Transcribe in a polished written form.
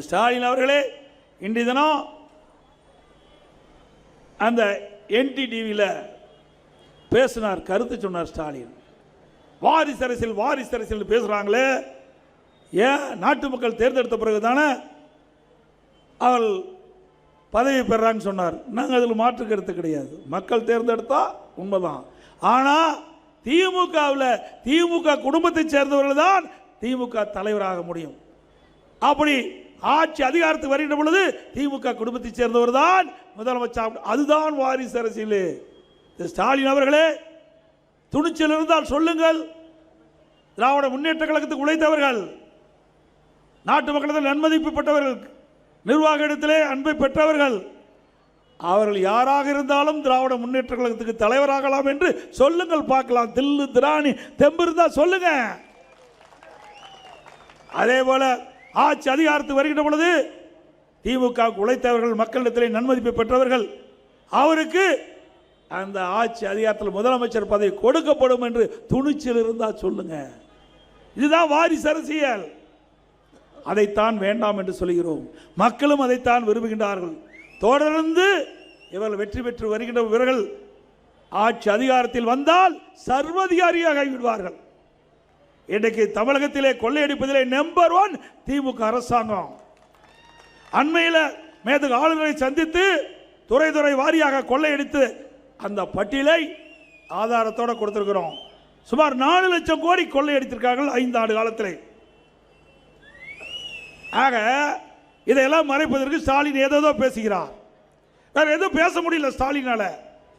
ஸ்டாலின் அவர்களே இன்றைய தினம் அந்த NTTVயில் பேசினார், கருத்து சொன்னார். ஸ்டாலின் வாரிசு அரசியல் பேசுகிறாங்களே, ஏன் நாட்டு மக்கள் தேர்ந்தெடுத்த பிறகு தானே அவள் பதவி பெறான்னு சொன்னார். நாங்கள் அதில் மாற்று கருத்து கிடையாது. மக்கள் தேர்ந்தெடுத்தா உண்மைதான். ஆனால் திமுக குடும்பத்தை சேர்ந்தவர்கள் தான் திமுக தலைவராக முடியும். அப்படி ஆட்சி அதிகாரத்துக்கு வருகின்ற பொழுது திமுக குடும்பத்தை சேர்ந்தவர் தான் முதலமைச்சர். அதுதான் வாரிசு அரசியல். ஸ்டாலின் அவர்களே, துணிச்சல் இருந்தால் சொல்லுங்கள். திராவிட முன்னேற்ற கழகத்துக்கு உழைத்தவர்கள், நாட்டு மக்களிடம் நன்மதிப்பு பெற்றவர்கள், நிர்வாக இடத்திலே அன்பை பெற்றவர்கள், அவர்கள் யாராக இருந்தாலும் திராவிட முன்னேற்ற கழகத்துக்கு தலைவராகலாம் என்று சொல்லுங்கள் பார்க்கலாம். தில்லு திராணி தெம்பு இருந்தால் சொல்லுங்க. அதே போல ஆட்சி அதிகாரத்துக்கு வருகின்ற பொழுது திமுக உழைத்தவர்கள், மக்களிடத்திலே நன்மதிப்பை பெற்றவர்கள், அவருக்கு அந்த ஆட்சி அதிகாரத்தில் முதலமைச்சர் பதவி கொடுக்கப்படும் என்று துணிச்சல் இருந்தால் சொல்லுங்க. இதுதான் வாரிசு அரசியல். அதைத்தான் வேண்டாம் என்று சொல்கிறோம். மக்களும் அதைத்தான் விரும்புகின்றார்கள். தொடர்ந்து இவர்கள் வெற்றி பெற்று வருகின்ற இவர்கள் ஆட்சி அதிகாரத்தில் வந்தால் சர்வதிகாரியாக விடுவார்கள். இன்றைக்கு தமிழகத்திலே கொள்ளையடிப்பதிலே நம்பர் 1 திமுக அரசாங்கம். அண்மையில் மேதகு ஆளுநரை சந்தித்து துறை வாரியாக கொள்ளையடித்து அந்த பட்டியலை ஆதாரத்தோடு கொடுத்திருக்கிறோம். சுமார் 4 லட்சம் கோடி கொள்ளையடித்திருக்கார்கள் 5 ஆண்டு காலத்திலே. ஆக இதையெல்லாம் மறைப்பதற்கு ஸ்டாலின் ஏதோ பேசுகிறார். வேற எதுவும் பேச முடியல ஸ்டாலினால.